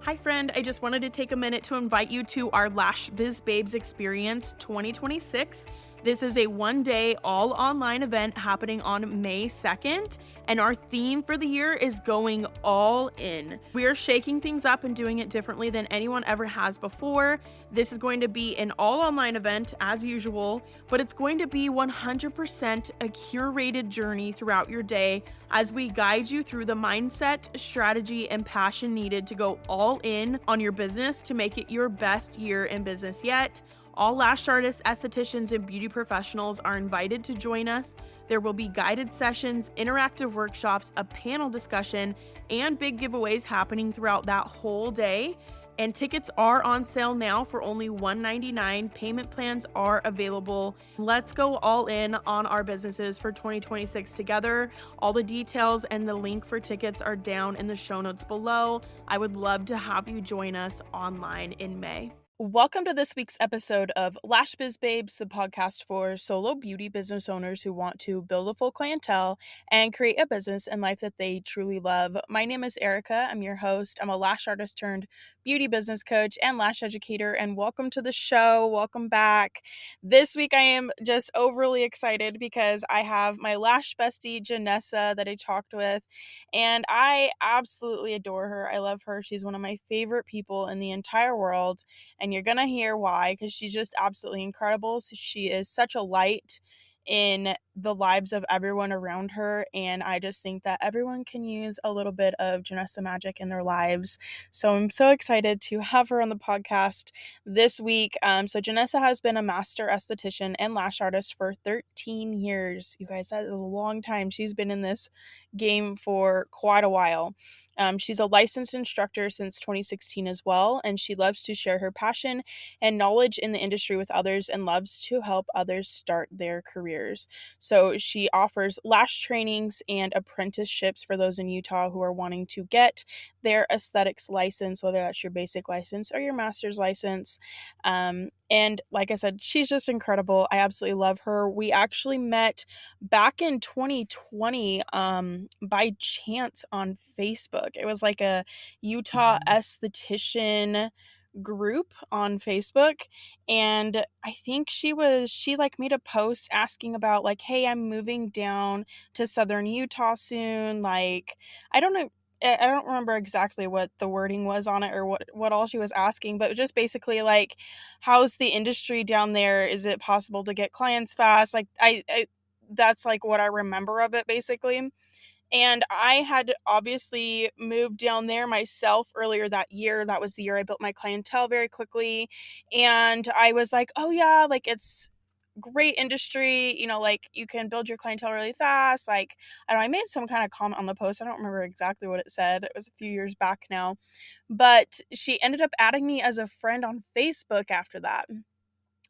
Hi friend, I just wanted to take a minute to invite you to our Lash Biz Babes Experience 2026. This is a one-day all online event happening on May 2nd, and our theme for the year is going all in. We are shaking things up and doing it differently than anyone ever has before. This is going to be an all online event as usual, but it's going to be 100% a curated journey throughout your day as we guide you through the mindset, strategy, and passion needed to go all in on your business to make it your best year in business yet. All lash artists, estheticians, and beauty professionals are invited to join us. There will be guided sessions, interactive workshops, a panel discussion, and big giveaways happening throughout that whole day. And tickets are on sale now for only $199. Payment plans are available. Let's go all in on our businesses for 2026 together. All the details and the link for tickets are down in the show notes below. I would love to have you join us online in May. Welcome to this week's episode of Lash Biz Babes, the podcast for solo beauty business owners who want to build a full clientele and create a business and life that they truly love. My name is Erica. I'm your host. I'm a lash artist turned beauty business coach and lash educator, and welcome to the show. Welcome back. This week I am just overly excited because I have my lash bestie, Janessa, that I talked with, and I absolutely adore her. I love her. She's one of my favorite people in the entire world. And you're going to hear why, because she's just absolutely incredible. So she is such a light in the lives of everyone around her. And I just think that everyone can use a little bit of Janessa magic in their lives. So I'm so excited to have her on the podcast this week. So Janessa has been a master esthetician and lash artist for 13 years. You guys, that is a long time. She's been in this game for quite a while. She's a licensed instructor since 2016 as well, and she loves to share her passion and knowledge in the industry with others and loves to help others start their careers. So she offers lash trainings and apprenticeships for those in Utah who are wanting to get their aesthetics license, whether that's your basic license or your master's license. And like I said, she's just incredible. I absolutely love her. We actually met back in 2020 by chance on Facebook. It was like a Utah esthetician group on Facebook, and I think she like made a post asking about like, hey, I'm moving down to southern Utah soon. Like, I don't know, I don't remember exactly what the wording was on it or what all she was asking, but just basically like, how's the industry down there? Is it possible to get clients fast? Like I that's like what I remember of it basically. And I had obviously moved down there myself earlier that year. That was the year I built my clientele very quickly. And I was like, oh yeah, like it's great industry, like you can build your clientele really fast. Like, I don't know, I made some kind of comment on the post. I don't remember exactly what it said. It was a few years back now. But she ended up adding me as a friend on Facebook after that.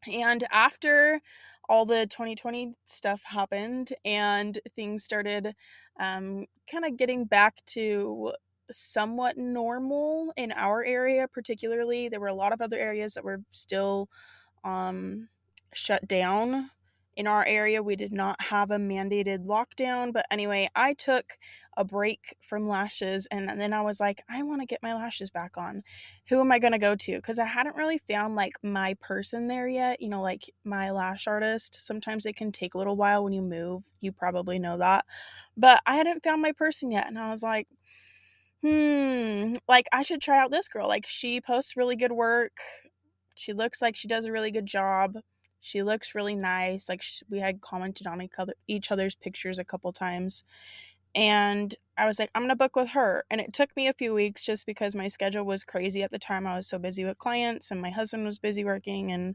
And after all the 2020 stuff happened and things started kind of getting back to somewhat normal in our area, particularly, there were a lot of other areas that were still shut down. In our area, we did not have a mandated lockdown. But anyway, I took a break from lashes, and then I was like, I want to get my lashes back on. Who am I going to go to? Because I hadn't really found like my person there yet, like my lash artist. Sometimes it can take a little while when you move. You probably know that. But I hadn't found my person yet, and I was like, like I should try out this girl. Like, she posts really good work. She looks like she does a really good job. She looks really nice. Like, we had commented on each other's pictures a couple times. And I was like, I'm going to book with her. And it took me a few weeks just because my schedule was crazy at the time. I was so busy with clients and my husband was busy working and,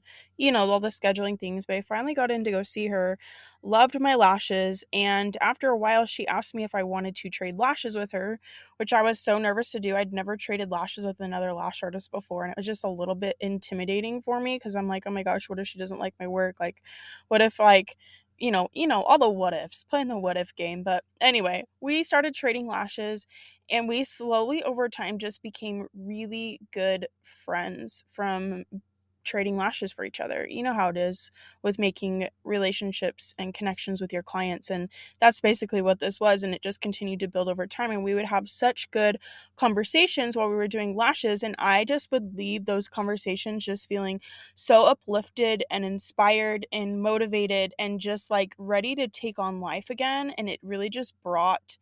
all the scheduling things. But I finally got in to go see her, loved my lashes. And after a while, she asked me if I wanted to trade lashes with her, which I was so nervous to do. I'd never traded lashes with another lash artist before. And it was just a little bit intimidating for me because I'm like, oh my gosh, what if she doesn't like my work? Like, what if like, all the what ifs, playing the what if game. But anyway, we started trading lashes and we slowly over time just became really good friends from trading lashes for each other. You know how it is with making relationships and connections with your clients. And that's basically what this was. And it just continued to build over time. And we would have such good conversations while we were doing lashes. And I just would leave those conversations just feeling so uplifted and inspired and motivated and just like ready to take on life again. And it really just brought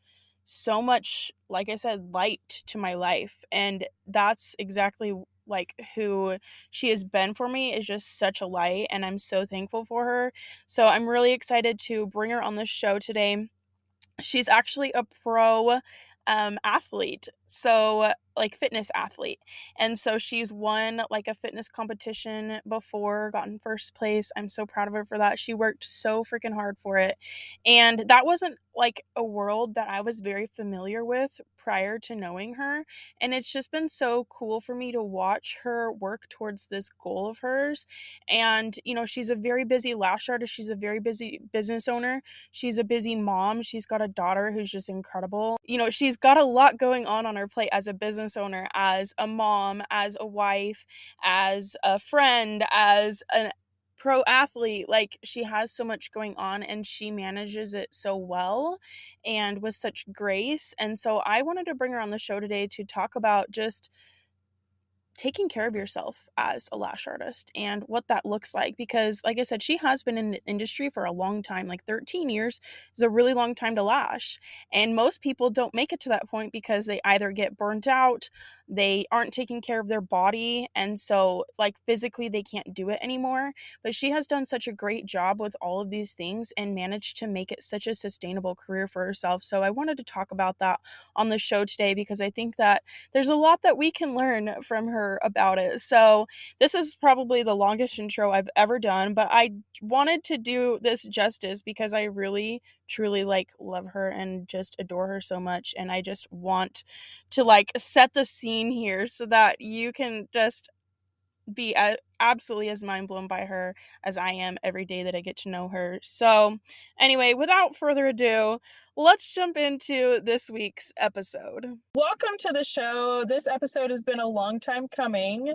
so much, like I said, light to my life. And that's exactly like who she has been for me, is just such a light, and I'm so thankful for her. So I'm really excited to bring her on the show today. She's actually a pro athlete, so like fitness athlete. And so she's won like a fitness competition before, gotten first place. I'm so proud of her for that. She worked so freaking hard for it. And that wasn't like a world that I was very familiar with prior to knowing her. And it's just been so cool for me to watch her work towards this goal of hers. And, you know, she's a very busy lash artist. She's a very busy business owner. She's a busy mom. She's got a daughter who's just incredible. You know, she's got a lot going on her plate as a business owner, as a mom, as a wife, as a friend, as a pro athlete. Like, she has so much going on and she manages it so well and with such grace. And so I wanted to bring her on the show today to talk about just taking care of yourself as a lash artist and what that looks like, because like I said, she has been in the industry for a long time. Like 13 years is a really long time to lash, and most people don't make it to that point because they either get burnt out, they aren't taking care of their body, and so like physically they can't do it anymore. But she has done such a great job with all of these things and managed to make it such a sustainable career for herself. So I wanted to talk about that on the show today because I think that there's a lot that we can learn from her about it. So this is probably the longest intro I've ever done, but I wanted to do this justice because I really truly like love her and just adore her so much. And I just want to like set the scene here so that you can just be absolutely as mind blown by her as I am every day that I get to know her. So anyway, without further ado, let's jump into this week's episode. Welcome to the show. This episode has been a long time coming.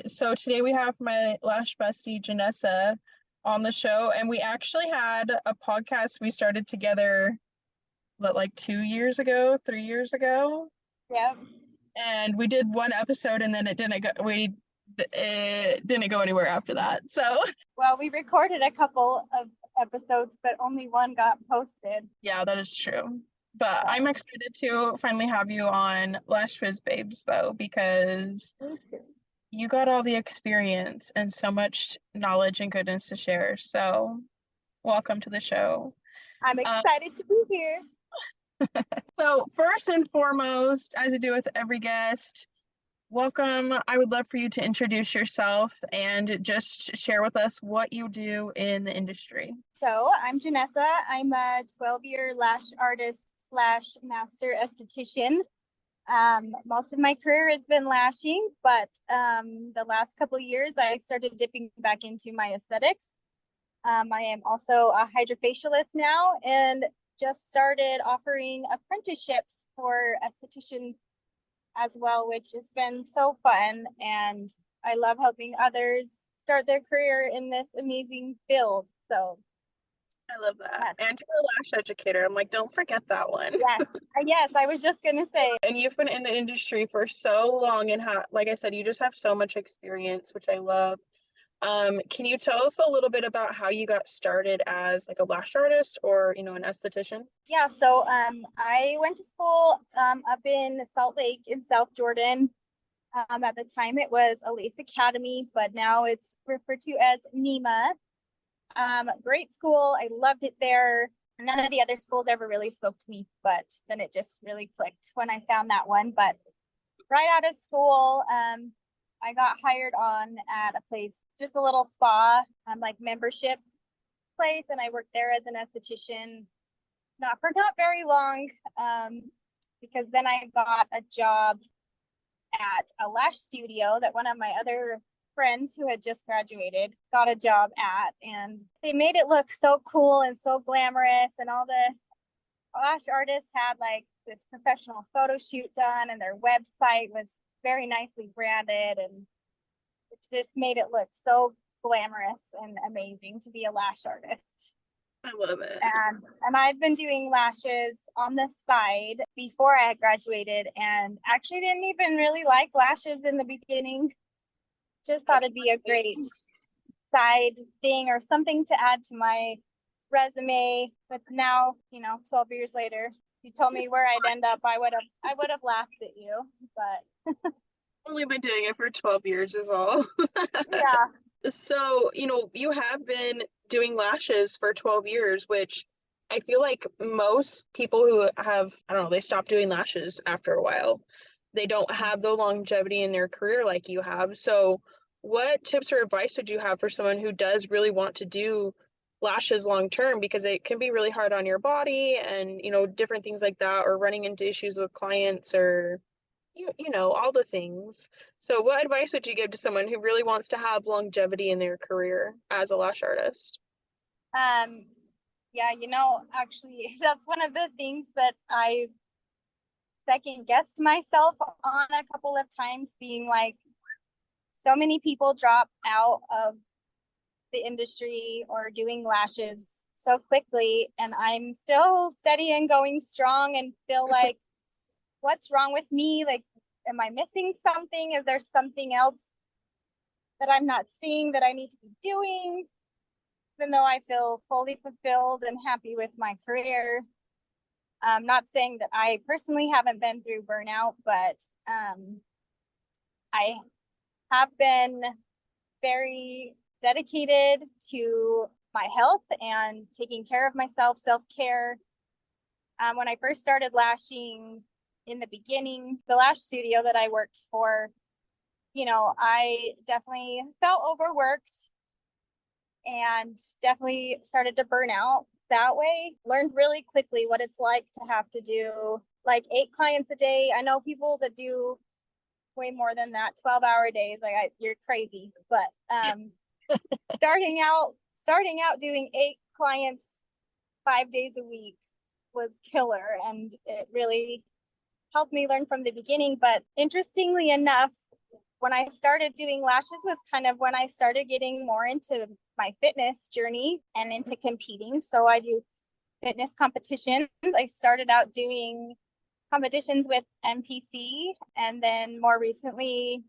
So today we have my lash bestie, Janessa, on the show, and we actually had a podcast we started together, like 2 years ago, 3 years ago? Yeah. And we did one episode and then it didn't go anywhere after that. So well, we recorded a couple of episodes, but only one got posted. Yeah, that is true. But I'm excited to finally have you on Lash Biz Babes, though, because you got all the experience and so much knowledge and goodness to share. So welcome to the show. I'm excited to be here. So first and foremost, as I do with every guest, welcome. I would love for you to introduce yourself and just share with us what you do in the industry. So I'm Janessa. I'm a 12-year lash artist / master esthetician. Most of my career has been lashing, but the last couple of years I started dipping back into my aesthetics. I am also a hydrofacialist now and just started offering apprenticeships for estheticians as well, which has been so fun, and I love helping others start their career in this amazing field. So I love that. Yes. And you're a lash educator. I'm like, don't forget that one. Yes, I was just gonna say. And you've been in the industry for so long, and like I said, you just have so much experience, which I love. Can you tell us a little bit about how you got started as like a lash artist or, an esthetician? Yeah, so I went to school up in Salt Lake in South Jordan. At the time it was a Lace Academy, but now it's referred to as NEMA. Great school. I loved it there. None of the other schools ever really spoke to me, but then it just really clicked when I found that one. But right out of school, I got hired on at a place, just a little spa, like membership place, and I worked there as an esthetician, not very long, because then I got a job at a lash studio that one of my other friends who had just graduated got a job at, and they made it look so cool and so glamorous, and all the lash artists had like this professional photo shoot done, and their website was very nicely branded, and which just made it look so glamorous and amazing to be a lash artist. I love it. And I'd been doing lashes on the side before I had graduated, and actually didn't even really like lashes in the beginning. Just thought it'd be a great side thing or something to add to my resume. But now, 12 years later, you told me where I'd end up, I would have laughed at you. But Only been doing it for 12 years is all. yeah. So, you have been doing lashes for 12 years, which I feel like most people who have, I don't know, they stop doing lashes after a while. They don't have the longevity in their career like you have. So, what tips or advice would you have for someone who does really want to do lashes long term? Because it can be really hard on your body and, different things like that, or running into issues with clients or all the things. So what advice would you give to someone who really wants to have longevity in their career as a lash artist? Yeah, actually that's one of the things that I second guessed myself on a couple of times, being like, so many people drop out of the industry or doing lashes so quickly, and I'm still steady and going strong and feel like, what's wrong with me? Like, am I missing something? Is there something else that I'm not seeing that I need to be doing? Even though I feel fully fulfilled and happy with my career. I'm not saying that I personally haven't been through burnout, but I have been very dedicated to my health and taking care of myself, self-care. When I first started lashing in the beginning, the lash studio that I worked for, I definitely felt overworked and definitely started to burn out that way. Learned really quickly what it's like to have to do like 8 clients a day. I know people that do way more than that, 12-hour days. Like, you're crazy. But starting out doing 8 clients 5 days a week was killer, and it really helped me learn from the beginning. But interestingly enough, when I started doing lashes was kind of when I started getting more into my fitness journey and into competing. So I do fitness competitions. I started out doing competitions with MPC, and then more recently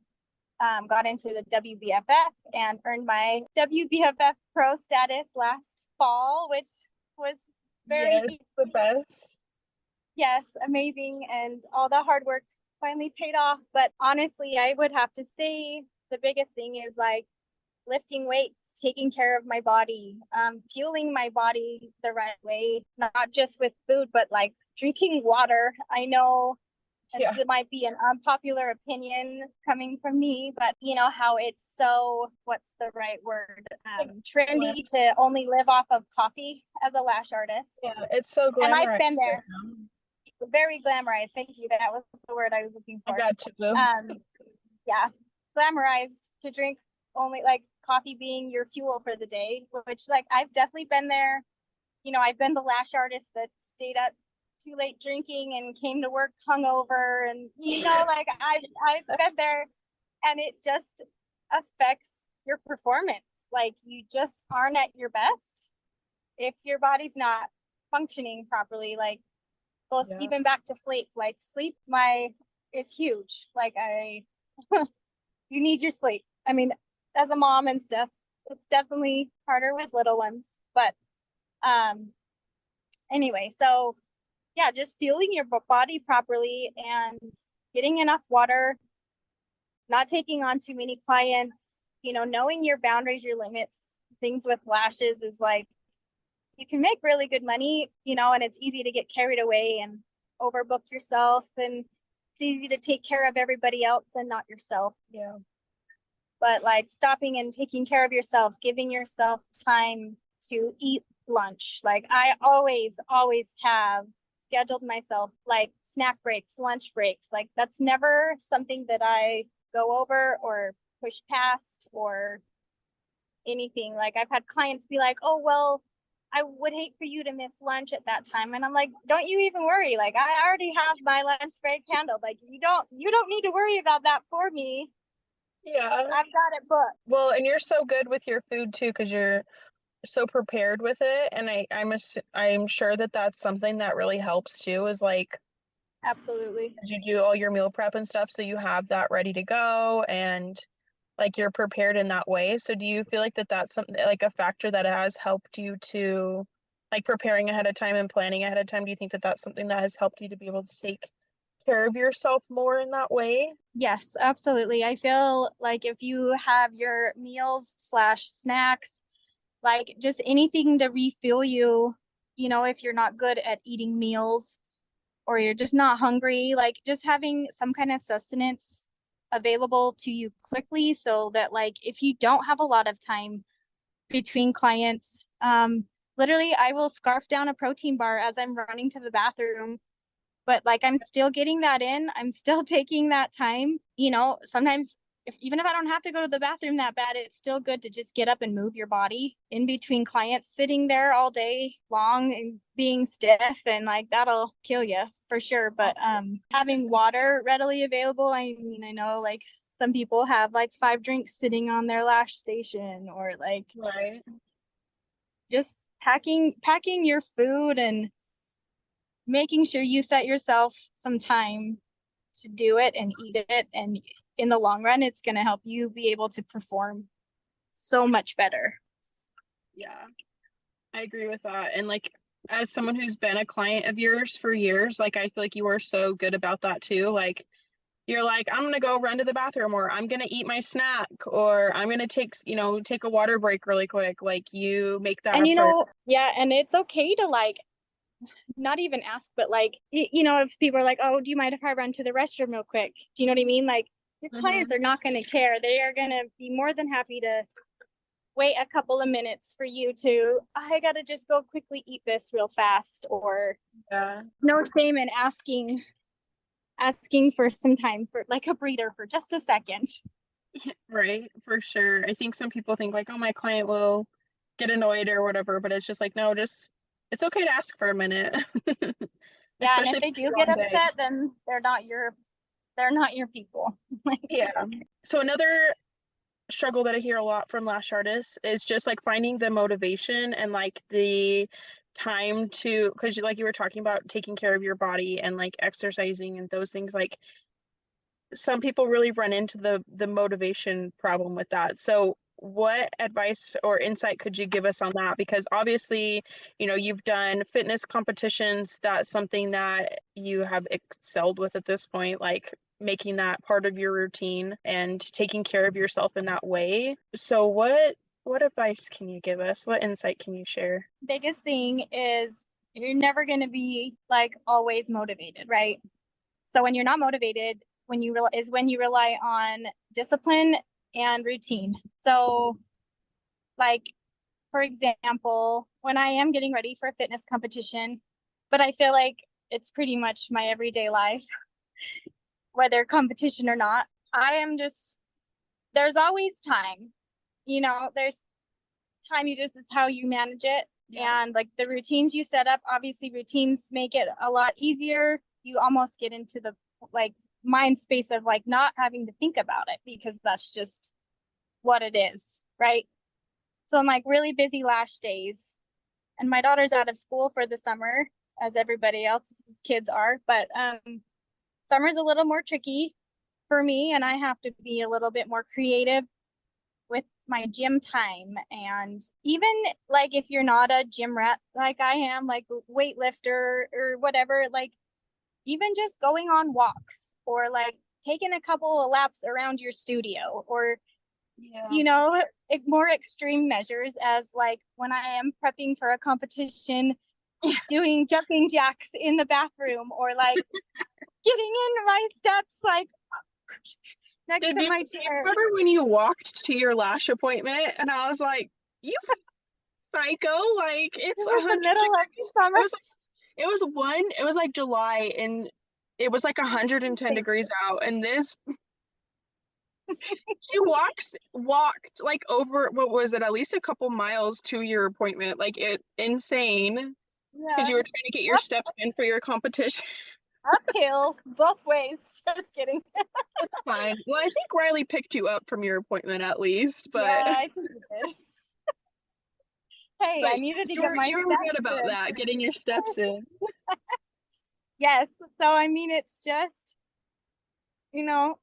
got into the WBFF and earned my WBFF pro status last fall, which was very the best. Yes, amazing. And all the hard work finally paid off. But honestly, I would have to say the biggest thing is like lifting weights, taking care of my body, fueling my body the right way, not just with food, but like drinking water. I know it might be an unpopular opinion coming from me, but how it's so, what's the right word? Trendy to only live off of coffee as a lash artist. Yeah, it's so glamorized. And I've been there. Very glamorized. Thank you. That was the word I was looking for. I got you. Yeah, glamorized to drink only like coffee being your fuel for the day, which like I've definitely been there. I've been the lash artist that stayed up too late drinking and came to work hungover, and like I've been there, and it just affects your performance. Like, you just aren't at your best if your body's not functioning properly. Like, goes even back to sleep. Like, sleep is huge. Like, you need your sleep. I mean, as a mom and stuff, it's definitely harder with little ones. But anyway, so yeah, just fueling your body properly and getting enough water, not taking on too many clients, knowing your boundaries, your limits. Things with lashes is like, you can make really good money, and it's easy to get carried away and overbook yourself, and it's easy to take care of everybody else and not yourself. But like stopping and taking care of yourself, giving yourself time to eat lunch. Like, I always have scheduled myself like snack breaks, lunch breaks. Like, that's never something that I go over or push past or anything. Like, I've had clients be like, oh, well, I would hate for you to miss lunch at that time. And I'm like, don't you even worry. Like, I already have my lunch break handled. Like, you don't need to worry about that for me. Yeah. I've got it booked. Well, and you're so good with your food too, because you're so prepared with it, and I'm sure that that's something that really helps too, is like Absolutely. as you do all your meal prep and stuff, so you have that ready to go, and like you're prepared in that way. So do you feel like that's something like a factor that has helped you to like preparing ahead of time and planning ahead of time? Do you think that that's something that has helped you to be able to take care of yourself more in that way? Yes, absolutely. I feel like if you have your meals slash snacks, like just anything to refuel you, if you're not good at eating meals or you're just not hungry, like just having some kind of sustenance available to you quickly so that like if you don't have a lot of time between clients, literally I will scarf down a protein bar as I'm running to the bathroom, but like I'm still getting that in. I'm still taking that time. Sometimes even if I don't have to go to the bathroom that bad, it's still good to just get up and move your body in between clients. Sitting there all day long and being stiff and like that'll kill you for sure. But having water readily available, I mean, I know like some people have like 5 drinks sitting on their lash station, or like Right. just packing your food and making sure you set yourself some time to do it and eat it. And in the long run, it's going to help you be able to perform so much better. Yeah, I agree with that. And like as someone who's been a client of yours for years, like I feel like you are so good about that too. Like you're like, I'm gonna go run to the bathroom, or I'm gonna eat my snack, or I'm gonna take a water break really quick. Like you make that And a part. yeah, and it's okay to like not even ask, but like if people are like, oh, do you mind if I run to the restroom real quick? Do you know what I mean? Like your clients are not going to care. They are going to be more than happy to wait a couple of minutes for you to, I gotta just go quickly eat this real fast, or Yeah. no shame in asking for some time for like a breather for just a second. Right, for sure. I think some people think like, oh, my client will get annoyed or whatever, but it's just like, no, just it's okay to ask for a minute. Yeah, and Especially if if they it's do a get long day. upset, then they're not your people. Like, Yeah. So another struggle that I hear a lot from lash artists is just like finding the motivation and like the time to, because like you were talking about taking care of your body and like exercising and those things, like some people really run into the motivation problem with that. So what advice or insight could you give us on that? Because obviously, you've done fitness competitions. That's something that you have excelled with at this point, like making that part of your routine and taking care of yourself in that way. So what advice can you give us? What insight can you share? biggest thing is you're never going to be like always motivated, right? So when you're not motivated, when you rely on discipline and routine. So like for example, when I am getting ready for a fitness competition, but I feel like it's pretty much my everyday life, whether competition or not, I am just, there's always time. There's time, it's how you manage it. Yeah. And like the routines you set up, obviously routines make it a lot easier. You almost get into the like mind space of like not having to think about it because that's just what it is, right? So I'm like really busy lash days, and my daughter's out of school for the summer, as everybody else's kids are. But summer's a little more tricky for me, and I have to be a little bit more creative with my gym time. And even like if you're not a gym rat like I am, like weightlifter or whatever, like even just going on walks or like taking a couple of laps around your studio, or Yeah. more extreme measures, as like when I am prepping for a competition, doing jumping jacks in the bathroom, or like getting in my steps like next Did to you my chair. remember when you walked to your lash appointment and I was like, you psycho, like It it's was the 100 middle of degrees. summer. It was like July and it was like 110 degrees out, and this she walked like over, what was it, at least a couple miles to your appointment, like it insane because Yeah. you were trying to get your steps in for your competition. uphill both ways. Just kidding. That's fine. Well, I think Riley picked you up from your appointment at least, Yeah, but I think it did. Hey, I needed to get my you were good steps about in. that, getting your steps in. Yes. So I mean, it's just, you know,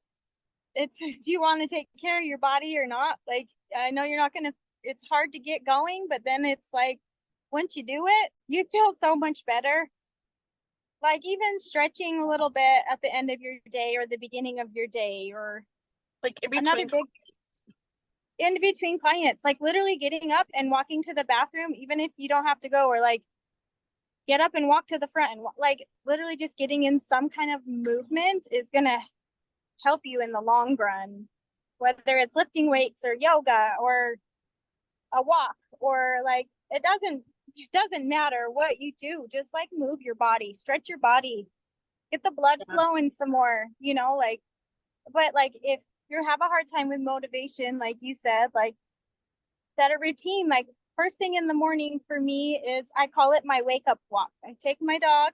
it's do you want to take care of your body or not? Like, I know you're not gonna. It's hard to get going, but then it's like once you do it, you feel so much better. Like even stretching a little bit at the end of your day or the beginning of your day, or Like in another between. big in between clients, like literally getting up and walking to the bathroom, even if you don't have to go, or like get up and walk to the front and like literally just getting in some kind of movement is gonna help you in the long run, whether it's lifting weights or yoga or a walk or like it doesn't matter what you do, just like move your body, stretch your body, get the blood Yeah. flowing some more, like. But like if you have a hard time with motivation, like you said, like set a routine. Like first thing in the morning for me is I call it my wake up walk. I take my dog,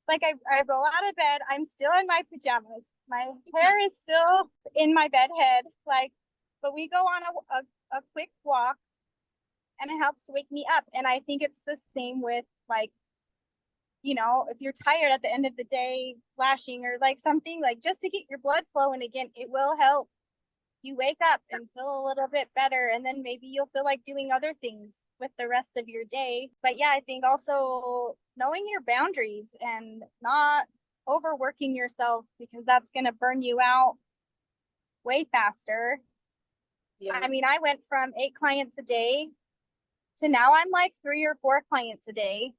like I roll out of bed, I'm still in my pajamas, my hair is still in my bed head, like, but we go on a quick walk and it helps wake me up. And I think it's the same with like, if you're tired at the end of the day, lashing or like something, like just to get your blood flowing again, it will help you wake up and feel a little bit better. And then maybe you'll feel like doing other things with the rest of your day. But yeah, I think also knowing your boundaries and not overworking yourself, because that's going to burn you out way faster. Yeah. I mean, I went from 8 clients a day to now I'm like 3 or 4 clients a day.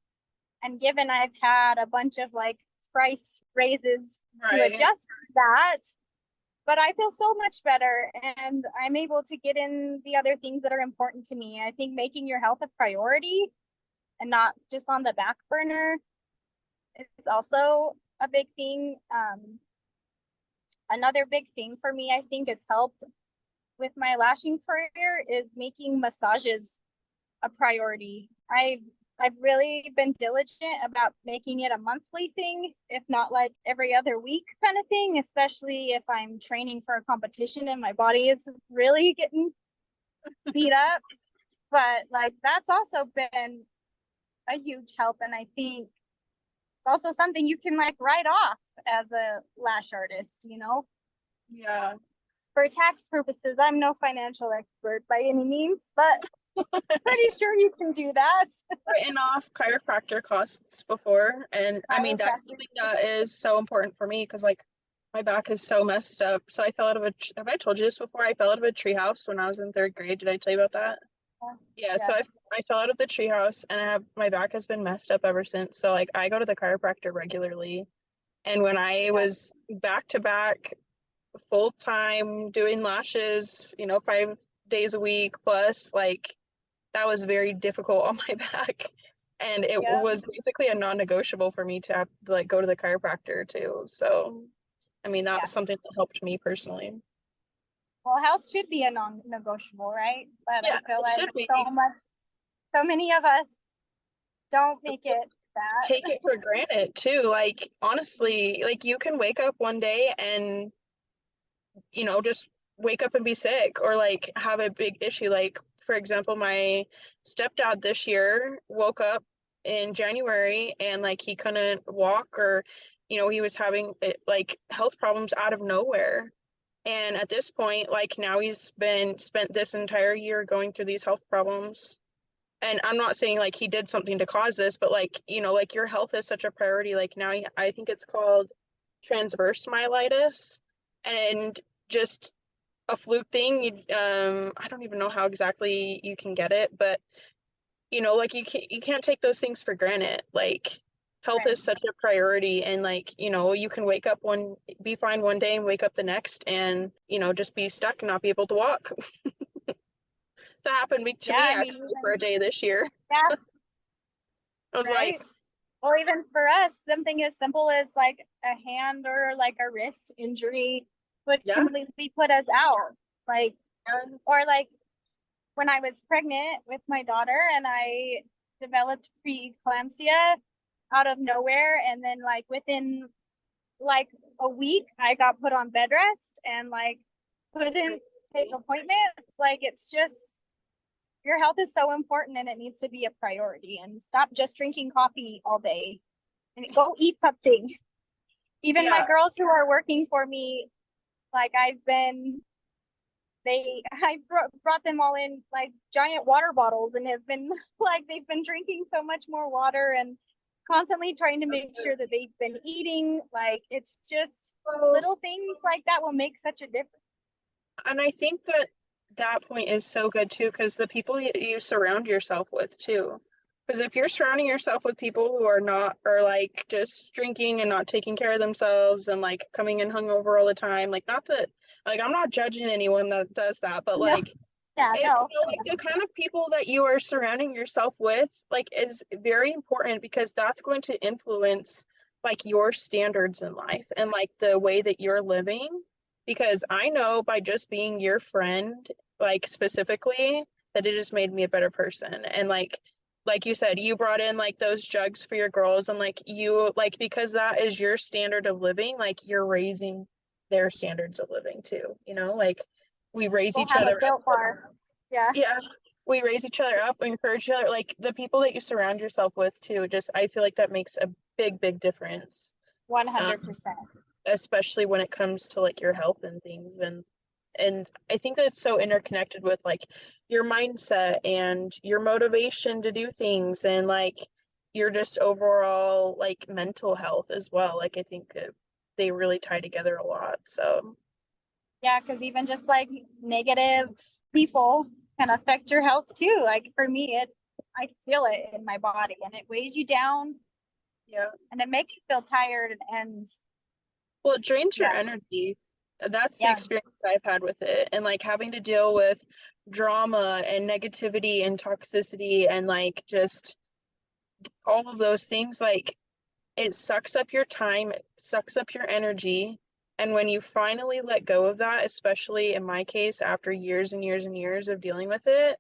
And given I've had a bunch of like price raises to adjust that, but I feel so much better and I'm able to get in the other things that are important to me. I think making your health a priority and not just on the back burner is also a big thing. Another big thing for me, I think, has helped with my lashing career is making massages a priority. I've really been diligent about making it a monthly thing, if not like every other week kind of thing, especially if I'm training for a competition and my body is really getting beat up. But like that's also been a huge help. And I think it's also something you can like write off as a lash artist, Yeah. For tax purposes. I'm no financial expert by any means, but pretty sure you can do that. Written off chiropractor costs before, and I mean that's something that is so important for me because like my back is so messed up. So I fell out of have I told you this before? I fell out of a treehouse when I was in 3rd grade. Did I tell you about that? Yeah, so I fell out of the treehouse and my back has been messed up ever since. So like I go to the chiropractor regularly. And when I was back to back full time doing lashes, 5 days a week plus, like that was very difficult on my back. And it was basically a non-negotiable for me to have to like go to the chiropractor too. So I mean that's something that helped me personally. Well, health should be a non-negotiable, right? But I feel like so many of us don't make it that. Take it for granted too. Like honestly, like you can wake up one day and just wake up and be sick or like have a big issue. Like for example, my stepdad this year woke up in January and like he couldn't walk or he was having like health problems out of nowhere. And at this point, like now he's been spent this entire year going through these health problems. And I'm not saying like he did something to cause this, but like, like your health is such a priority. Like now I think it's called transverse myelitis and just a fluke thing. I don't even know how exactly you can get it, but like you can't take those things for granted. Like health is such a priority and like, you can be fine one day and wake up the next and, just be stuck and not be able to walk. That happened to me actually for a day this year. Yeah. I was like, well, even for us, something as simple as like a hand or like a wrist injury would completely put us out. Like, or like when I was pregnant with my daughter and I developed preeclampsia out of nowhere. And then like within like a week, I got put on bed rest and like couldn't take appointments. Like it's just your health is so important and it needs to be a priority. And stop just drinking coffee all day and go eat something. Even my girls who are working for me, like I brought them all in like giant water bottles and have been like they've been drinking so much more water and constantly trying to make sure that they've been eating. Like it's just little things like that will make such a difference. And I think that point is so good too, because the people you surround yourself with too. Because if you're surrounding yourself with people who are not, or like just drinking and not taking care of themselves and like coming in hungover all the time, like not that, like I'm not judging anyone that does that, but like, Yeah, it, no. you know, like the kind of people that you are surrounding yourself with, like is very important because that's going to influence like your standards in life and like the way that you're living. Because I know by just being your friend, like specifically, that it has made me a better person. And like you said, you brought in like those jugs for your girls and like you like because that is your standard of living, like you're raising their standards of living too, you know, like we raise We'll each have other a built bar. Yeah. yeah, we raise each other up, we encourage each other. Like the people that you surround yourself with too, just I feel like that makes a big difference. 100%. Especially when it comes to like your health and things. And I think that it's so interconnected with like your mindset and your motivation to do things and like your just overall like mental health as well. Like I think they really tie together a lot. So Yeah, because even just like negative people can affect your health too. Like for me, I feel it in my body and it weighs you down. yeah. And it makes you feel tired and Well, it drains your yeah. energy. That's the Yeah. experience I've had with it. And like having to deal with drama and negativity and toxicity and like just all of those things, like it sucks up your time, it sucks up your energy. And when you finally let go of that, especially in my case, after years and years and years of dealing with it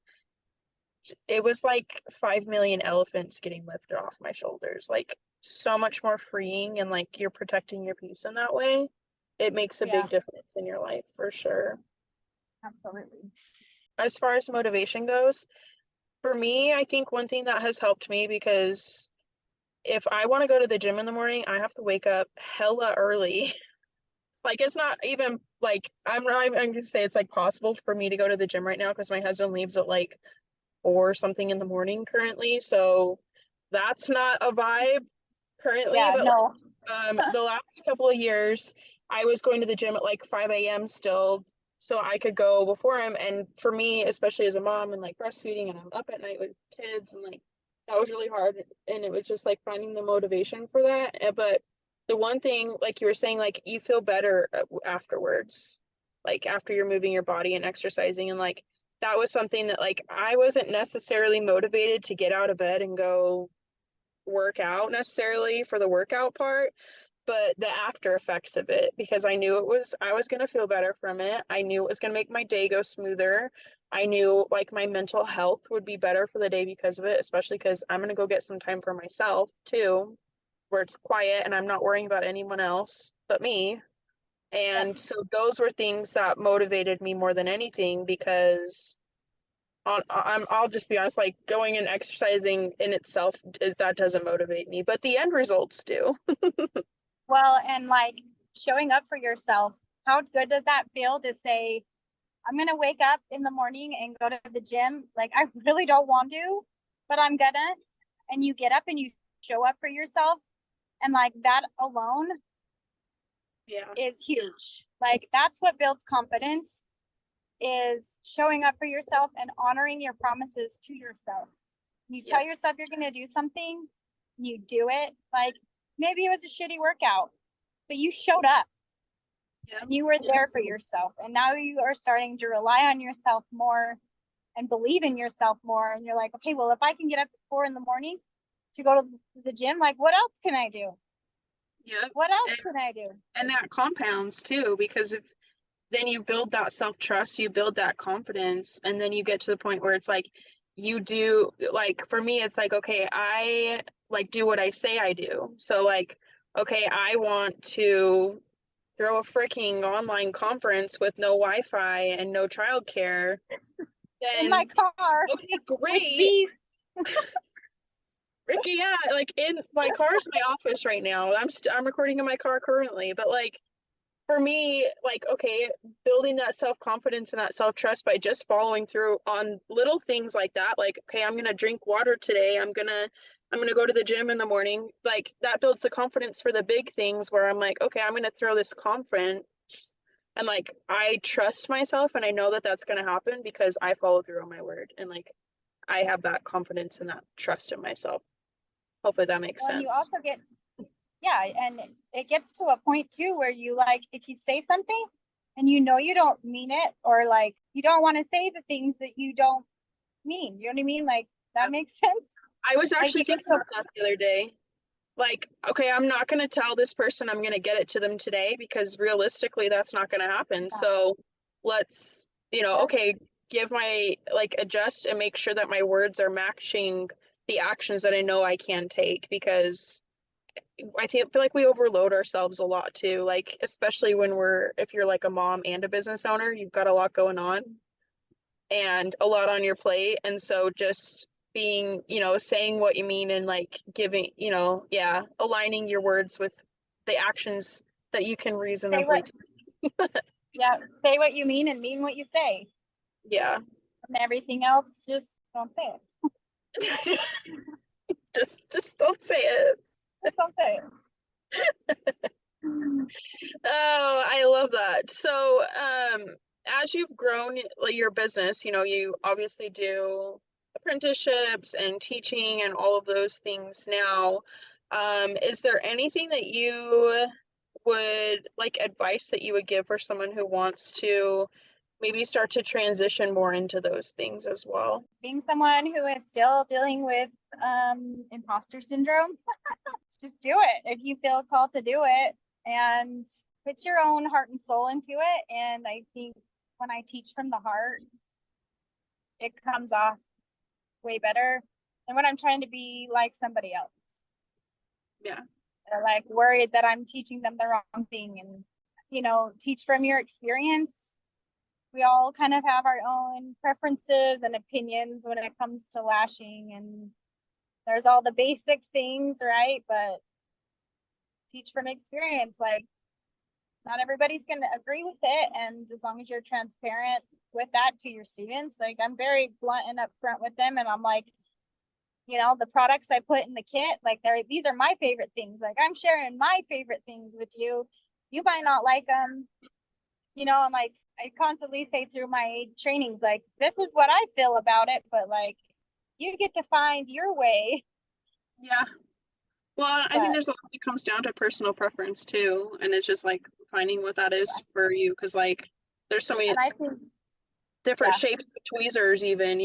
was like 5 million elephants getting lifted off my shoulders. Like so much more freeing and like you're protecting your peace in that way. It makes a Yeah, big difference in your life for sure. absolutely. As far as motivation goes, for me, I think one thing that has helped me because if I want to go to the gym in the morning, I have to wake up hella early. Like it's not even like I'm gonna say it's like possible for me to go to the gym right now because my husband leaves at like 4 something in the morning currently. So that's not a vibe currently, Yeah, but no. the last couple of years I was going to the gym at like 5 a.m. still so I could go before him. And for me, especially as a mom and like breastfeeding and I'm up at night with kids and like that was really hard and it was just like finding the motivation for that. But the one thing, like you were saying, like you feel better afterwards, like after you're moving your body and exercising and like that was something that like I wasn't necessarily motivated to get out of bed and go work out necessarily for the workout part, but the after effects of it because I was going to feel better from it. I knew it was going to make my day go smoother. I knew like my mental health would be better for the day because of it, especially because I'm going to go get some time for myself too, where it's quiet and I'm not worrying about anyone else but me. Yeah. And so those were things that motivated me more than anything because I'll just be honest, like going and exercising in itself, that doesn't motivate me, but the end results do. Well, and like showing up for yourself, how good does that feel to say, I'm gonna wake up in the morning and go to the gym? Like I really don't want to, but I'm gonna. And you get up and you show up for yourself. And like that alone Yeah. is huge. Like that's what builds confidence is showing up for yourself and honoring your promises to yourself. You tell yourself you're going to do something, you do it. Like maybe it was a shitty workout, but you showed up and you were there for yourself. And now you are starting to rely on yourself more and believe in yourself more. And you're like, okay, well, if I can get up at 4 in the morning to go to the gym, like what else can I do? Yep. What else can I do? And that compounds too, because if then you build that self-trust, you build that confidence, and then you get to the point where it's like you do like for me it's like okay, I like do what I say I do. So like okay, I want to throw a freaking online conference with no Wi-Fi and no childcare, In my then car okay, with great. bees. Ricky, yeah, like in my car's my office right now. I'm recording in my car currently, but like for me, like, okay, building that self-confidence and that self-trust by just following through on little things like that, like, okay, I'm gonna drink water today, I'm gonna go to the gym in the morning, like that builds the confidence for the big things where I'm like, okay, I'm gonna throw this conference and like I trust myself and I know that that's gonna happen because I follow through on my word and like I have that confidence and that trust in myself. Hopefully that makes Well, and you sense. also get, yeah, and it gets to a point too where you like, if you say something and you know you don't mean it, or like you don't want to say the things that you don't mean, you know what I mean? Like that makes sense. I was Like actually you get thinking to about that the other day. Like, okay, I'm not going to tell this person I'm going to get it to them today because realistically that's not going to happen. So let's, yeah, okay, give my, like, adjust and make sure that my words are matching the actions that I know I can take because feel like we overload ourselves a lot too. Like, especially when if you're like a mom and a business owner, you've got a lot going on and a lot on your plate. And so just being, saying what you mean and like giving, yeah, aligning your words with the actions that you can say what, reasonably take. yeah, say what you mean and mean what you say. Yeah. And everything else, just don't say it. just don't say it. Just don't say it. Oh, I love that. So, as you've grown like your business, you obviously do apprenticeships and teaching and all of those things now. Is there anything that you would like advice that you would give for someone who wants to maybe start to transition more into those things as well? Being someone who is still dealing with imposter syndrome, just do it if you feel called to do it and put your own heart and soul into it. And I think when I teach from the heart, it comes off way better than when I'm trying to be like somebody else. Yeah. They're like worried that I'm teaching them the wrong thing. And, teach from your experience. We all kind of have our own preferences and opinions when it comes to lashing, and there's all the basic things, right? But teach from experience. Like, not everybody's going to agree with it. And as long as you're transparent with that to your students, like I'm very blunt and upfront with them. And I'm like, the products I put in the kit, like these are my favorite things. Like I'm sharing my favorite things with you. You might not like them. I'm like, I constantly say through my trainings, like, this is what I feel about it, but like, you get to find your way. Yeah. Well, I think But there's a lot that comes down to personal preference too, and it's just like finding what that is for you, because like there's so many and I think, different yeah. shapes of tweezers even.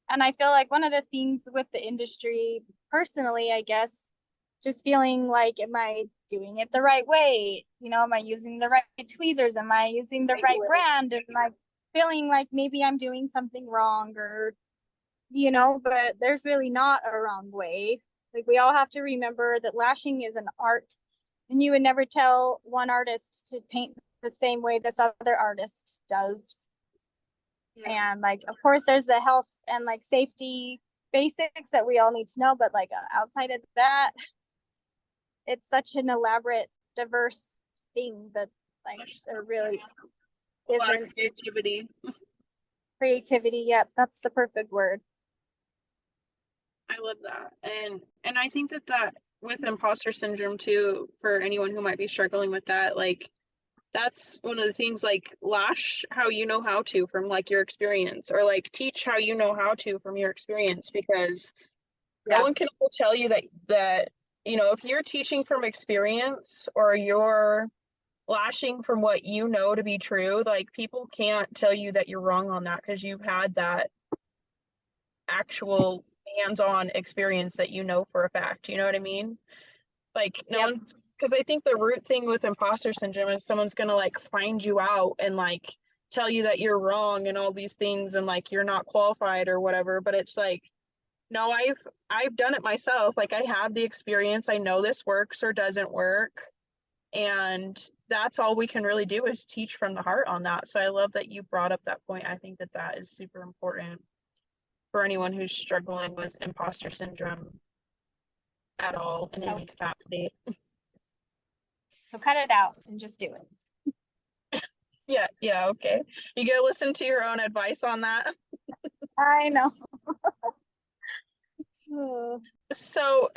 And I feel like one of the things with the industry, personally, I guess, just feeling like, am I doing it the right way? Am I using the right tweezers? Am I using the right brand? Am I feeling like maybe I'm doing something wrong, or, but there's really not a wrong way. Like, we all have to remember that lashing is an art, and you would never tell one artist to paint the same way this other artist does. Yeah. And like, of course, there's the health and like safety basics that we all need to know, but like outside of that, it's such an elaborate, diverse thing that like there really A lot of isn't creativity. creativity. Yep, that's the perfect word. I love that. And I think that with imposter syndrome too, for anyone who might be struggling with that, like that's one of the things, like lash how you know how to from like your experience, or like teach how you know how to from your experience, because no Yeah. one can ever tell you that if you're teaching from experience or you're lashing from what you know to be true, like people can't tell you that you're wrong on that because you've had that actual hands-on experience that for a fact. You know what I mean? Like no Yep. one's, because I think the root thing with imposter syndrome is someone's gonna like find you out and like tell you that you're wrong and all these things and like you're not qualified or whatever. But it's like, No, I've done it myself. Like, I have the experience. I know this works or doesn't work. And that's all we can really do is teach from the heart on that. So I love that you brought up that point. I think that that is super important for anyone who's struggling with imposter syndrome at all in any capacity. So cut it out and just do it. Yeah, okay. You gotta listen to your own advice on that. I know. So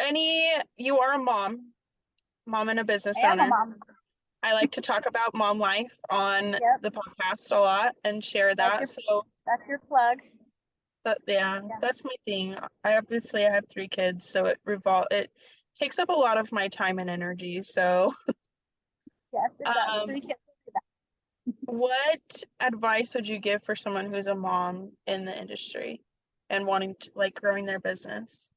you are a mom and a business I am a owner. mom. I like to talk about mom life on Yep. the podcast a lot and share that. That's So That's your plug. but yeah, that's my thing. I have 3 kids, so it takes up a lot of my time and energy. So Yes, it does. um 3 kids. what advice would you give for someone who's a mom in the industry and wanting to like growing their business?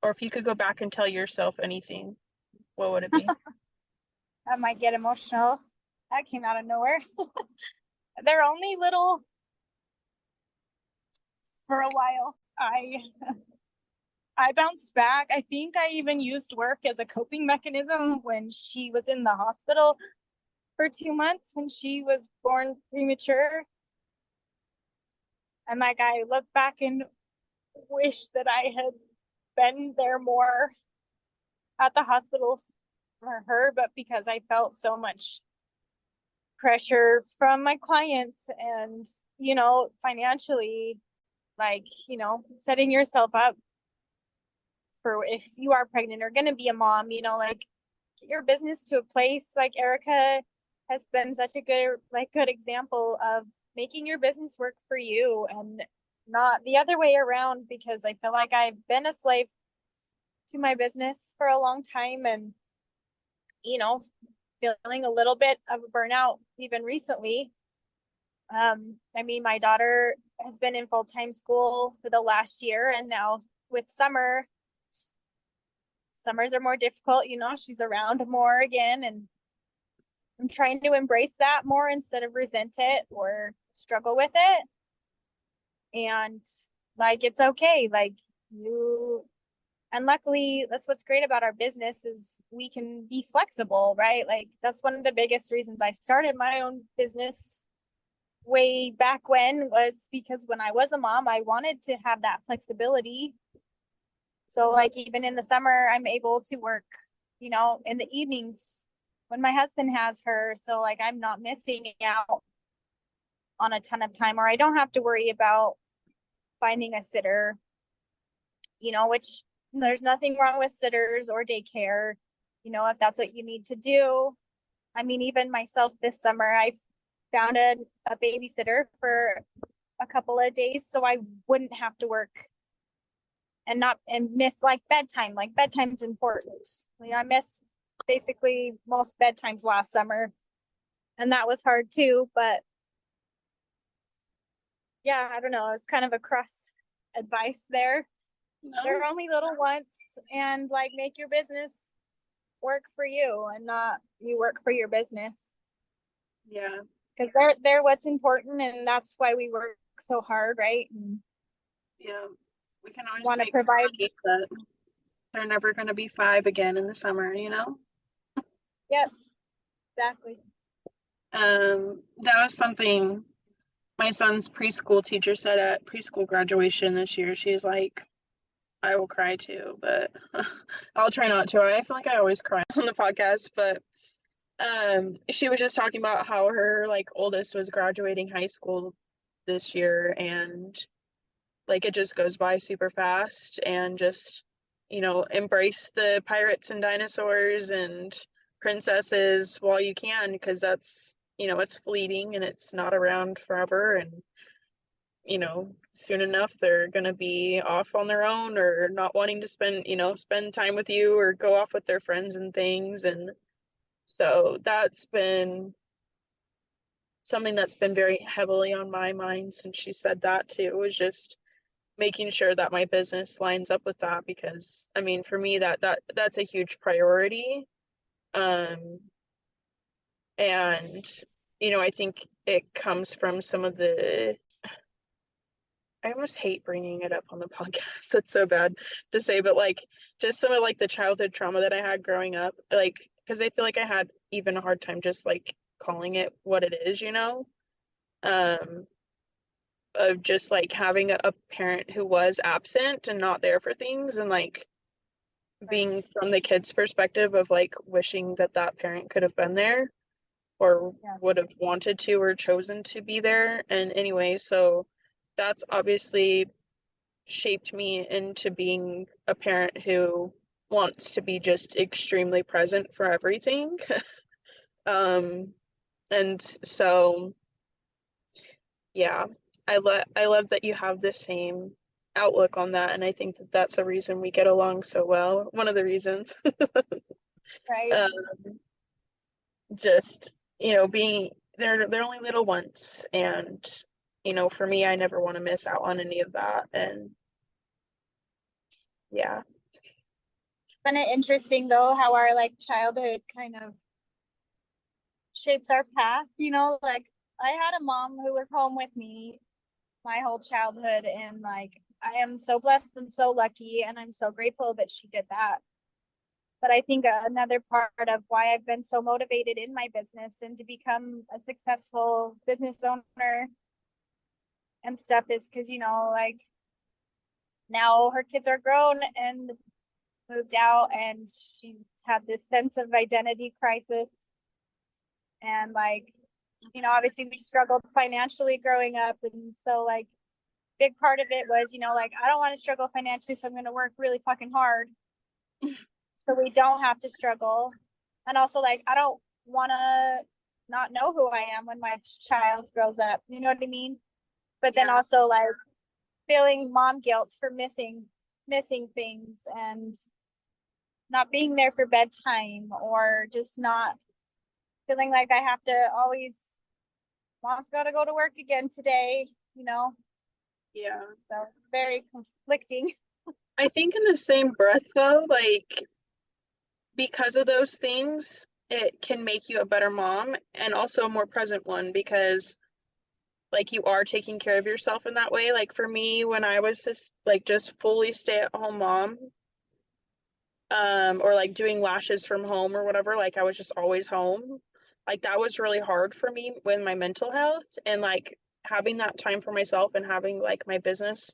Or if you could go back and tell yourself anything, what would it be? I might get emotional. That came out of nowhere. They're only little for a while. I bounced back. I think I even used work as a coping mechanism when she was in the hospital for 2 months when she was born premature. And like I look back and wish that I had been there more at the hospital for her, but because I felt so much pressure from my clients and, financially, like, setting yourself up for if you are pregnant or going to be a mom, like get your business to a place like Erica has been such a good example of making your business work for you and not the other way around, because I feel like I've been a slave to my business for a long time and, feeling a little bit of a burnout even recently. My daughter has been in full-time school for the last year, and now with summers are more difficult, she's around more again, and I'm trying to embrace that more instead of resent it or struggle with it. And like, it's okay. Like and luckily that's what's great about our business is we can be flexible, right? Like that's one of the biggest reasons I started my own business way back when, was because when I was a mom, I wanted to have that flexibility. So like even in the summer, I'm able to work, in the evenings when my husband has her. So like I'm not missing out on a ton of time, or I don't have to worry about finding a sitter, which there's nothing wrong with sitters or daycare, if that's what you need to do. Even myself this summer, I found a babysitter for a couple of days so I wouldn't have to work and miss like bedtime. Like bedtime's important. I missed basically most bedtimes last summer, and that was hard too. But yeah, I don't know. It's kind of a cross advice there. No. They're only little once, and like make your business work for you and not you work for your business. Yeah. Because they're what's important, and that's why we work so hard, right? And yeah. We can always want to provide that they're never going to be 5 again in the summer, Yep, exactly. That was something my son's preschool teacher said at preschool graduation this year. She's like, I will cry too, but I'll try not to. I feel like I always cry on the podcast, but she was just talking about how her like oldest was graduating high school this year, and like it just goes by super fast, and just embrace the pirates and dinosaurs and princesses while you can, because that's it's fleeting and it's not around forever, and soon enough they're gonna be off on their own or not wanting to spend time with you or go off with their friends and things. And so that's been something that's been very heavily on my mind since she said that too, was just making sure that my business lines up with that, because for me that's a huge priority. And I think it comes from some of the I almost hate bringing it up on the podcast. That's so bad to say, but like just some of like the childhood trauma that I had growing up, like because I feel like I had even a hard time just like calling it what it is, um, of just like having a parent who was absent and not there for things, and like being from the kid's perspective of like wishing that that parent could have been there or Yeah. would have wanted to or chosen to be there. And anyway, so that's obviously shaped me into being a parent who wants to be just extremely present for everything. And so yeah, I love that you have the same outlook on that, and I think that that's a reason we get along so well. One of the reasons. Right. um, just being they're only little ones, and for me, I never want to miss out on any of that. And yeah. Kind of interesting though how our like childhood kind of shapes our path, like I had a mom who was home with me my whole childhood, and like I am so blessed and so lucky, and I'm so grateful that she did that. But I think another part of why I've been so motivated in my business and to become a successful business owner and stuff is because, like now her kids are grown and moved out, and she's had this sense of identity crisis. And like, obviously we struggled financially growing up. And so like, big part of it was, like, I don't want to struggle financially, so I'm going to work really fucking hard so we don't have to struggle. And also like, I don't want to not know who I am when my child grows up. You know what I mean? But then also like feeling mom guilt for missing things and not being there for bedtime, or just not feeling like I have to always, mom's got to go to work again today, Yeah. So very conflicting. I think in the same breath though, like because of those things, it can make you a better mom and also a more present one, because like you are taking care of yourself in that way. Like for me, when I was just fully stay-at-home mom, or like doing lashes from home or whatever, like I was just always home. Like that was really hard for me with my mental health, and like having that time for myself and having like my business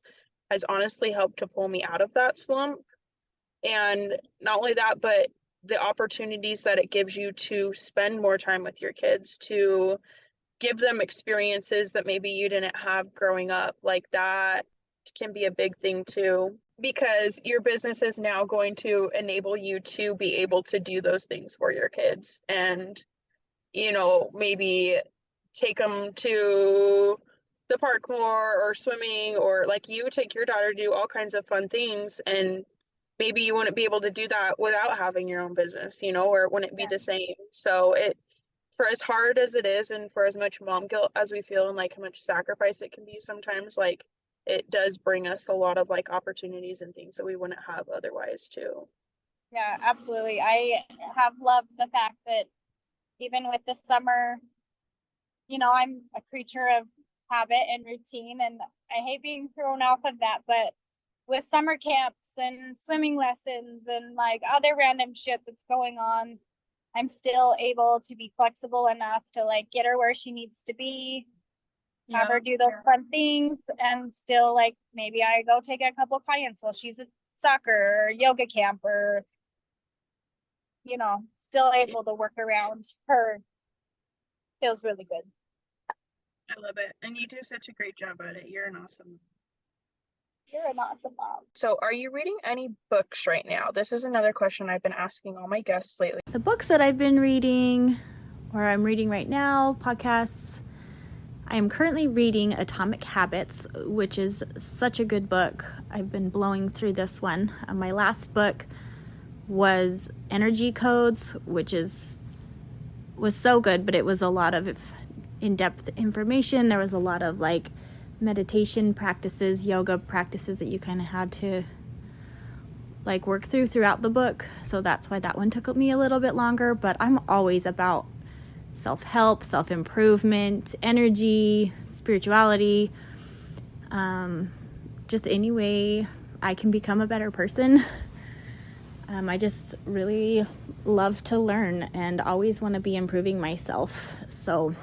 has honestly helped to pull me out of that slump. And not only that, but the opportunities that it gives you to spend more time with your kids, to give them experiences that maybe you didn't have growing up, like that can be a big thing too, because your business is now going to enable you to be able to do those things for your kids. And maybe take them to the park more, or swimming, or like you take your daughter to do all kinds of fun things, and maybe you wouldn't be able to do that without having your own business, or it wouldn't be the same. So for as hard as it is, and for as much mom guilt as we feel, and like how much sacrifice it can be sometimes, like it does bring us a lot of like opportunities and things that we wouldn't have otherwise too. Yeah, absolutely. I have loved the fact that even with the summer, I'm a creature of habit and routine, and I hate being thrown off of that. But with summer camps and swimming lessons and like other random shit that's going on, I'm still able to be flexible enough to like get her where she needs to be, have her do those fun things, and still like maybe I go take a couple clients while she's at soccer or yoga camp, or still able to work around her. Feels really good. I love it. And you do such a great job at it. You're an awesome. You're an awesome mom. So are you reading any books right now? This is another question I've been asking all my guests lately. The books that I've been reading, or I'm reading right now, podcasts, I am currently reading Atomic Habits, which is such a good book. I've been blowing through this one. My last book was Energy Codes, which was so good, but it was a lot of in-depth information. There was a lot of like meditation practices, yoga practices that you kind of had to like work throughout the book. So that's why that one took me a little bit longer. But I'm always about self-help, self-improvement, energy, spirituality. just any way I can become a better person. I just really love to learn and always want to be improving myself. So,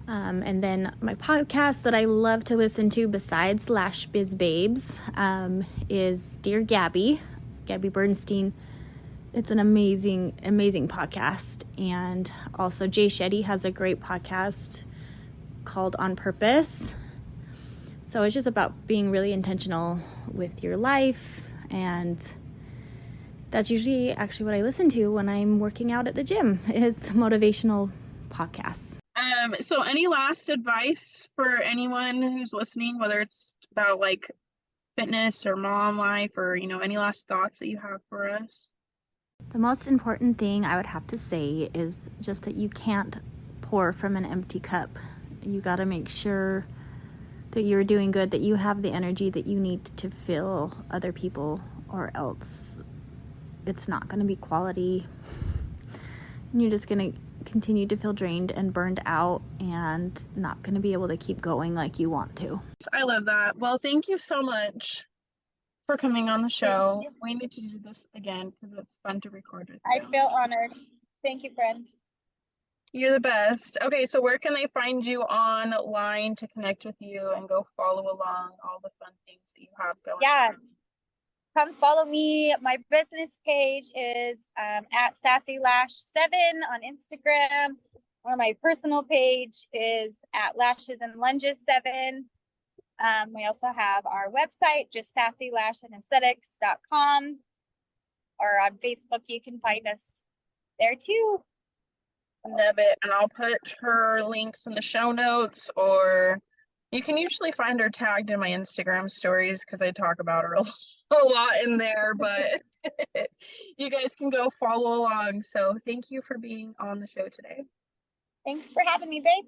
and then my podcast that I love to listen to besides Lash Biz Babes is Dear Gabby Bernstein. It's an amazing, amazing podcast. And also Jay Shetty has a great podcast called On Purpose. So it's just about being really intentional with your life, and that's usually actually what I listen to when I'm working out at the gym, is motivational podcasts. So any last advice for anyone who's listening, whether it's about like fitness or mom life, or, you know, any last thoughts that you have for us? The most important thing I would have to say is just that you can't pour from an empty cup. You got to make sure that you're doing good, that you have the energy that you need to fill other people, or else it's not going to be quality. And you're just going to continue to feel drained and burned out and not going to be able to keep going like you want to. I love that. Well, thank you so much for coming on the show. We need to do this again because it's fun to record with you. I feel honored. Thank you, friend. You're the best. Okay, so where can they find you online to connect with you and go follow along all the fun things that you have going on? Come follow me. My business page is at Sassy Lash 7 on Instagram, or my personal page is at Lashes and Lunges 7. We also have our website, just sassylashandaesthetics.com, or on Facebook, you can find us there too. Love it. And I'll put her links in the show notes, or you can usually find her tagged in my Instagram stories because I talk about her a lot in there, but you guys can go follow along. So thank you for being on the show today. Thanks for having me, babe.